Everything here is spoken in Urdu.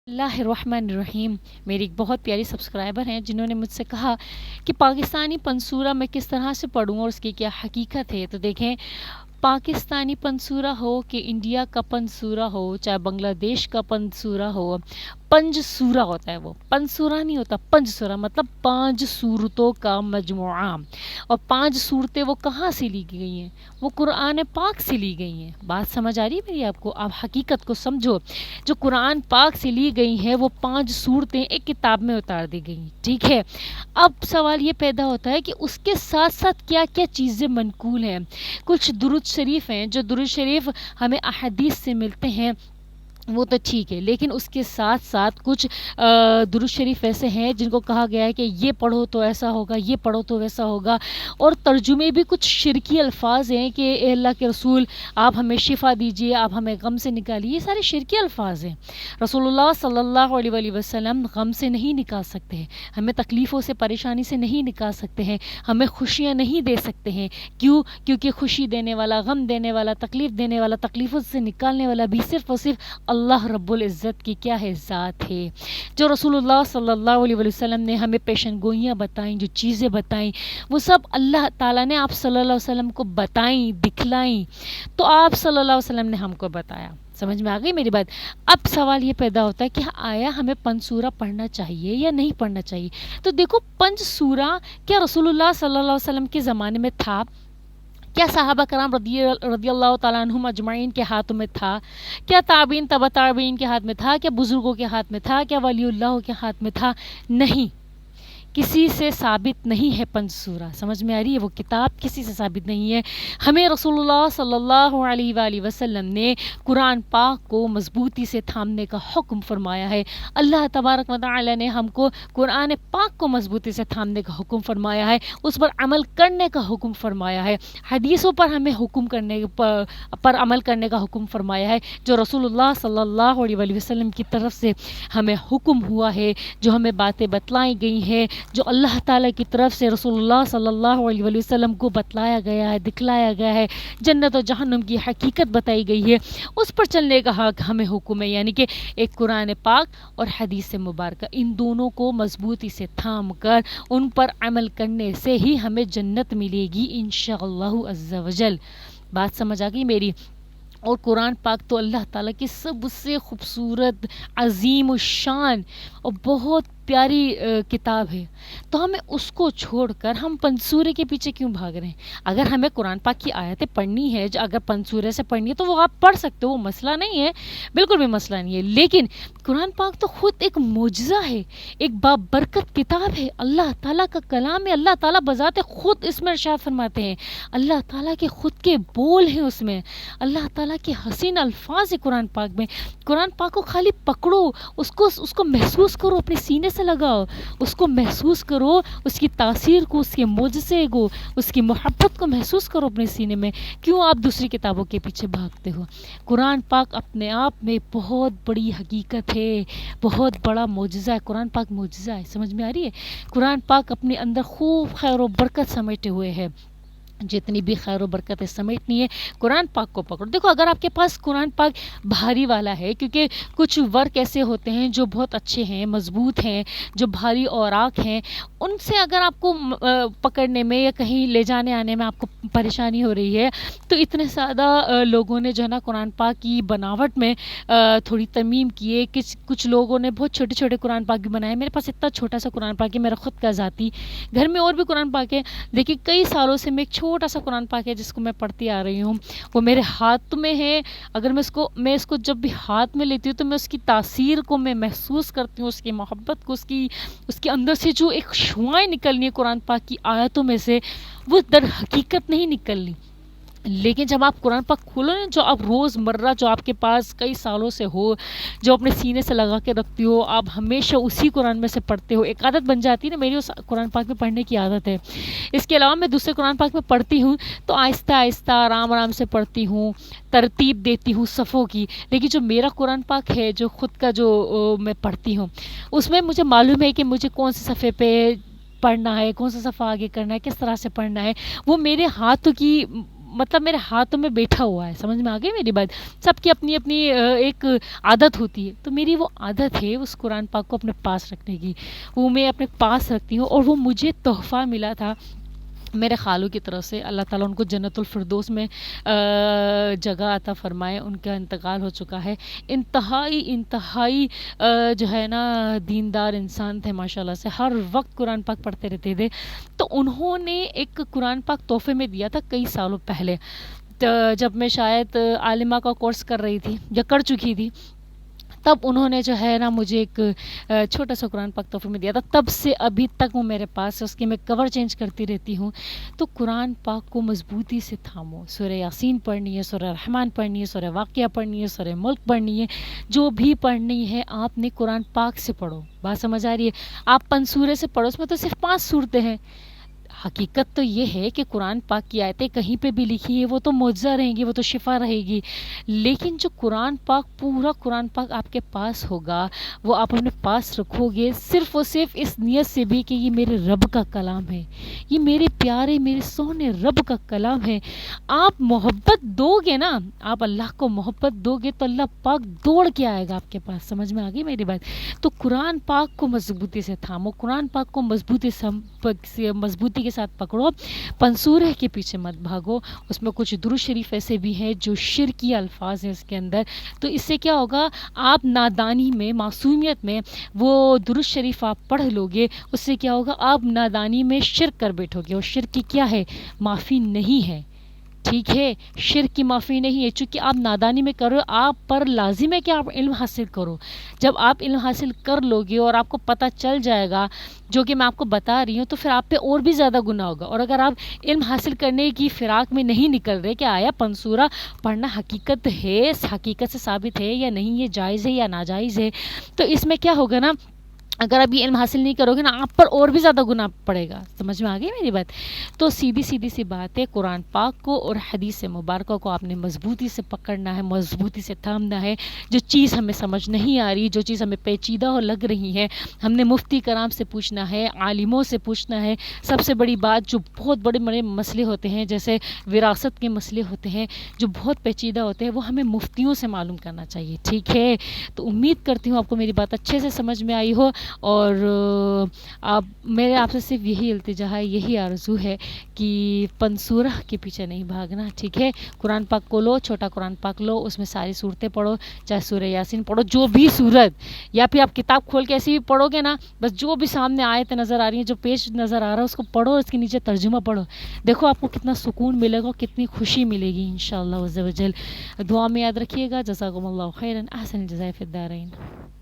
اللہ الرحمن الرحیم. میری ایک بہت پیاری سبسکرائبر ہیں جنہوں نے مجھ سے کہا کہ پاکستانی پنصورہ میں کس طرح سے پڑھوں اور اس کی کیا حقیقت ہے. تو دیکھیں، پاکستانی پنصورہ ہو کہ انڈیا کا پنصورہ ہو، چاہے بنگلہ دیش کا پنصورہ ہو، پنج سورہ ہوتا ہے. وہ پنصورہ نہیں ہوتا، پنج سورہ مطلب 5 صورتوں کا مجموعہ. اور 5 صورتیں وہ کہاں سے لی گئی ہیں؟ وہ قرآن پاک سے لی گئی ہیں. بات سمجھ آ رہی ہے میری آپ کو؟ آپ حقیقت کو سمجھو. جو قرآن پاک سے لی گئی ہیں وہ 5 صورتیں ایک کتاب میں اتار دی گئی ہیں. ٹھیک ہے، اب سوال یہ پیدا ہوتا ہے کہ اس کے ساتھ ساتھ کیا کیا چیزیں منقول ہیں. کچھ درود شریف ہیں، جو درود شریف ہمیں احادیث سے ملتے ہیں، وہ تو ٹھیک ہے، لیکن اس کے ساتھ ساتھ کچھ درود شریف ایسے ہیں جن کو کہا گیا ہے کہ یہ پڑھو تو ایسا ہوگا، یہ پڑھو تو ویسا ہوگا. اور ترجمے بھی کچھ شرکی الفاظ ہیں کہ اے اللہ کے رسول آپ ہمیں شفا دیجئے، آپ ہمیں غم سے نکالیے. یہ سارے شرکی الفاظ ہیں. رسول اللہ صلی اللہ علیہ وآلہ وسلم غم سے نہیں نکال سکتے ہیں، ہمیں تکلیفوں سے، پریشانی سے نہیں نکال سکتے ہیں، ہمیں خوشیاں نہیں دے سکتے ہیں. کیونکہ خوشی دینے والا، غم دینے والا، تکلیف دینے والا، تکلیفوں سے نکالنے والا بھی صرف اور صرف اللہ رب العزت کی کیا ہے؟ ذات ہے. جو رسول اللہ صلی اللہ علیہ وسلم نے ہمیں پیشن گوئیاں بتائیں، جو چیزیں بتائیں، وہ سب اللہ تعالیٰ نے آپ صلی اللہ علیہ وسلم کو بتائیں، دکھلائیں. تو آپ صلی اللہ علیہ وسلم نے ہم کو بتایا. سمجھ میں آ گئی میری بات؟ اب سوال یہ پیدا ہوتا ہے کہ آیا ہمیں پنصورہ پڑھنا چاہیے یا نہیں پڑھنا چاہیے؟ تو دیکھو، پنج سورہ کیا رسول اللہ صلی اللہ علیہ وسلم کے زمانے میں تھا؟ کیا صحابہ کرام رضی اللہ تعالیٰ عنہم اجمعین کے ہاتھوں میں تھا؟ کیا تابعین، تبع تابعین کے ہاتھ میں تھا؟ کیا بزرگوں کے ہاتھ میں تھا؟ کیا ولی اللہ کے ہاتھ میں تھا؟ نہیں، کسی سے ثابت نہیں ہے پنج سورہ. سمجھ میں آ رہی ہے؟ وہ کتاب کسی سے ثابت نہیں ہے. ہمیں رسول اللہ صلی اللہ علیہ وآلہ وسلم نے قرآن پاک کو مضبوطی سے تھامنے کا حکم فرمایا ہے. اللہ تبارک و تعالی نے ہم کو قرآن پاک کو مضبوطی سے تھامنے کا حکم فرمایا ہے، اس پر عمل کرنے کا حکم فرمایا ہے. حدیثوں پر ہمیں حکم کرنے پر عمل کرنے کا حکم فرمایا ہے. جو رسول اللہ صلی اللہ علیہ وآلہ وسلم کی طرف سے ہمیں حکم ہوا ہے، جو ہمیں باتیں بتلائی گئی ہیں، جو اللہ تعالیٰ کی طرف سے رسول اللہ صلی اللہ علیہ وآلہ وسلم کو بتلایا گیا ہے، دکھلایا گیا ہے، جنت و جہنم کی حقیقت بتائی گئی ہے، اس پر چلنے کا حق ہمیں حکم ہے. یعنی کہ ایک قرآن پاک اور حدیث مبارکہ، ان دونوں کو مضبوطی سے تھام کر ان پر عمل کرنے سے ہی ہمیں جنت ملے گی انشاءاللہ عز وجل. بات سمجھ آ گئی میری؟ اور قرآن پاک تو اللہ تعالیٰ کی سب سے خوبصورت، عظیم الشان اور بہت پیاری کتاب ہے. تو ہمیں اس کو چھوڑ کر ہم پنصورے کے پیچھے کیوں بھاگ رہے ہیں؟ اگر ہمیں قرآن پاک کی آیتیں پڑھنی ہے، اگر پنصورے سے پڑھنی ہے تو وہ آپ پڑھ سکتے ہو، وہ مسئلہ نہیں ہے، بالکل بھی مسئلہ نہیں ہے. لیکن قرآن پاک تو خود ایک معجزہ ہے، ایک بابرکت کتاب ہے، اللہ تعالیٰ کا کلام ہے. اللہ تعالیٰ بذات خود اس میں ارشاد فرماتے ہیں، اللہ تعالیٰ کے خود کے بول ہیں اس میں، اللہ تعالیٰ کے حسین الفاظ ہیں قرآن پاک میں. قرآن پاک کو خالی پکڑو، اس کو محسوس کرو، اپنے سینے سے لگاؤ، اس کو محسوس کرو، اس کی تاثیر کو، اس کے معجزے کو، اس کی محبت کو محسوس کرو اپنے سینے میں. کیوں آپ دوسری کتابوں کے پیچھے بھاگتے ہو؟ قرآن پاک اپنے آپ میں بہت بڑی حقیقت ہے، بہت بڑا معجزہ ہے. قرآن پاک معجزہ ہے. سمجھ میں آ رہی ہے؟ قرآن پاک اپنے اندر خوب خیر و برکت سمیٹے ہوئے ہے. جتنی بھی خیر و برکتیں سمیٹنی ہے، قرآن پاک کو پکڑو. دیکھو، اگر آپ کے پاس قرآن پاک بھاری والا ہے، کیونکہ کچھ ورک ایسے ہوتے ہیں جو بہت اچھے ہیں، مضبوط ہیں، جو بھاری اوراق ہیں، ان سے اگر آپ کو پکڑنے میں یا کہیں لے جانے آنے میں آپ کو پریشانی ہو رہی ہے، تو اتنے زیادہ لوگوں نے جو ہے نا قرآن پاک کی بناوٹ میں تھوڑی ترمیم کی ہے. کچھ لوگوں نے بہت چھوٹے چھوٹے قرآن پاک بھی بنائے. میرے پاس اتنا چھوٹا سا قرآن پاک ہے، میرا خود کا ذاتی. گھر میں اور بھی قرآن پاک ہے، لیکن کئی سالوں سے میں ایک چھوٹا سا قرآن پاک ہے جس کو میں پڑھتی آ رہی ہوں، وہ میرے ہاتھ میں ہے. اگر میں اس کو جب بھی ہاتھ میں لیتی ہوں تو میں اس کی تاثیر کو میں محسوس کرتی ہوں، اس کی محبت کو، اس کے اندر سے جو ایک شعاعیں نکلنی ہے قرآن پاک کی آیتوں میں سے، وہ در حقیقت نہیں نکلنی. لیکن جب آپ قرآن پاک کھولو نا، جو آپ روز مرہ جو آپ کے پاس کئی سالوں سے ہو، جو اپنے سینے سے لگا کے رکھتی ہو، آپ ہمیشہ اسی قرآن میں سے پڑھتے ہو، ایک عادت بن جاتی ہے نا. میری اس قرآن پاک میں پڑھنے کی عادت ہے. اس کے علاوہ میں دوسرے قرآن پاک میں پڑھتی ہوں تو آہستہ آہستہ آرام سے پڑھتی ہوں، ترتیب دیتی ہوں صفوں کی. لیکن جو میرا قرآن پاک ہے، جو خود کا جو میں پڑھتی ہوں، اس میں مجھے معلوم ہے کہ مجھے کون سے صفحے پہ پڑھنا ہے، کون سا صفحہ آگے کرنا ہے، کس طرح سے پڑھنا ہے. وہ میرے ہاتھ کی مطلب میرے ہاتھوں میں بیٹھا ہوا ہے. سمجھ میں آ گئی میری بات. سب کی اپنی اپنی ایک عادت ہوتی ہے, تو میری وہ عادت ہے اس قرآن پاک کو اپنے پاس رکھنے کی, وہ میں اپنے پاس رکھتی ہوں. اور وہ مجھے تحفہ ملا تھا میرے خالوں کی طرف سے. اللہ تعالیٰ ان کو جنت الفردوس میں جگہ عطا فرمائے. ان کا انتقال ہو چکا ہے. انتہائی جو ہے نا دیندار انسان تھے ماشاء اللہ سے, ہر وقت قرآن پاک پڑھتے رہتے تھے. تو انہوں نے ایک قرآن پاک تحفے میں دیا تھا کئی سالوں پہلے, جب میں شاید عالمہ کا کورس کر رہی تھی یا کر چکی تھی, تب انہوں نے جو ہے نا مجھے ایک چھوٹا سا قرآن پاک تحفے میں دیا تھا. تب سے ابھی تک وہ میرے پاس ہے, اس کی میں کور چینج کرتی رہتی ہوں. تو قرآن پاک کو مضبوطی سے تھامو. سورہ یاسین پڑھنی ہے, سورہ رحمان پڑھنی ہے, سورہ واقعہ پڑھنی ہے, سورہ ملک پڑھنی ہے, جو بھی پڑھنی ہے آپ نے قرآن پاک سے پڑھو. بات سمجھ آ رہی ہے؟ آپ پنسورے سے پڑھو, اس میں تو صرف 5 صورتیں ہیں. حقیقت تو یہ ہے کہ قرآن پاک کی آیتیں کہیں پہ بھی لکھی ہے وہ تو معجزہ رہیں گی, وہ تو شفا رہے گی. لیکن جو قرآن پاک, پورا قرآن پاک آپ کے پاس ہوگا, وہ آپ اپنے پاس رکھو گے صرف اور صرف اس نیت سے بھی کہ یہ میرے رب کا کلام ہے, یہ میرے پیارے میرے سونے رب کا کلام ہے. آپ محبت دو گے نا, آپ اللہ کو محبت دو گے تو اللہ پاک دوڑ کے آئے گا آپ کے پاس. سمجھ میں آ گئی میری بات؟ تو قرآن پاک کو مضبوطی سے تھامو, قرآن پاک کو مضبوطی کے ساتھ پکڑو, پنسورے کے پیچھے مت بھاگو. اس میں کچھ درود شریف ایسے بھی ہیں جو شرکی الفاظ ہیں اس کے اندر, تو اس سے کیا ہوگا, آپ نادانی میں, معصومیت میں وہ درود شریف آپ پڑھ لو گے, اس سے کیا ہوگا, آپ نادانی میں شرک کر بیٹھو گے. اور شرک کی کیا ہے, معافی نہیں ہے. ٹھیک ہے, شرک کی معافی نہیں ہے, چونکہ آپ نادانی میں کرو. آپ پر لازم ہے کہ آپ علم حاصل کرو. جب آپ علم حاصل کر لو گے اور آپ کو پتہ چل جائے گا جو کہ میں آپ کو بتا رہی ہوں, تو پھر آپ پہ اور بھی زیادہ گناہ ہوگا. اور اگر آپ علم حاصل کرنے کی فراق میں نہیں نکل رہے کہ آیا پنسورا پڑھنا حقیقت ہے, حقیقت سے ثابت ہے یا نہیں, یہ جائز ہے یا ناجائز ہے, تو اس میں کیا ہوگا نا, اگر آپ یہ علم حاصل نہیں کرو گے نا, آپ پر اور بھی زیادہ گناہ پڑے گا. سمجھ میں آ گئی میری بات؟ تو سیدھی سی بات ہے, قرآن پاک کو اور حدیث مبارکہ کو آپ نے مضبوطی سے پکڑنا ہے, مضبوطی سے تھامنا ہے. جو چیز ہمیں سمجھ نہیں آ رہی, جو چیز ہمیں پیچیدہ اور لگ رہی ہے, ہم نے مفتی کرام سے پوچھنا ہے, عالموں سے پوچھنا ہے. سب سے بڑی بات, جو بہت بڑے بڑے مسئلے ہوتے ہیں جیسے وراثت کے مسئلے ہوتے ہیں جو بہت پیچیدہ ہوتے ہیں, وہ ہمیں مفتیوں سے معلوم کرنا چاہیے. ٹھیک ہے, تو امید کرتی ہوں آپ کو میری بات اچھے سے سمجھ میں آئی ہو. اور میرے آپ سے صرف یہی التجا ہے, یہی آرزو ہے کہ پنسورہ کے پیچھے نہیں بھاگنا. ٹھیک ہے, قرآن پاک کو لو, چھوٹا قرآن پاک لو, اس میں ساری صورتیں پڑھو, چاہے سورہ یاسین پڑھو, جو بھی صورت, یا پھر آپ کتاب کھول کے ایسے بھی پڑھو گے نا, بس جو بھی سامنے آیتیں نظر آ رہی ہیں, جو پیج نظر آ رہا ہے اس کو پڑھو, اس کے نیچے ترجمہ پڑھو. دیکھو آپ کو کتنا سکون ملے گا, کتنی خوشی ملے گی انشاءاللہ عز و جل. دعا میں یاد رکھیے گا. جزاکم اللہ خیرا, احسن الجزاء فی الدارین.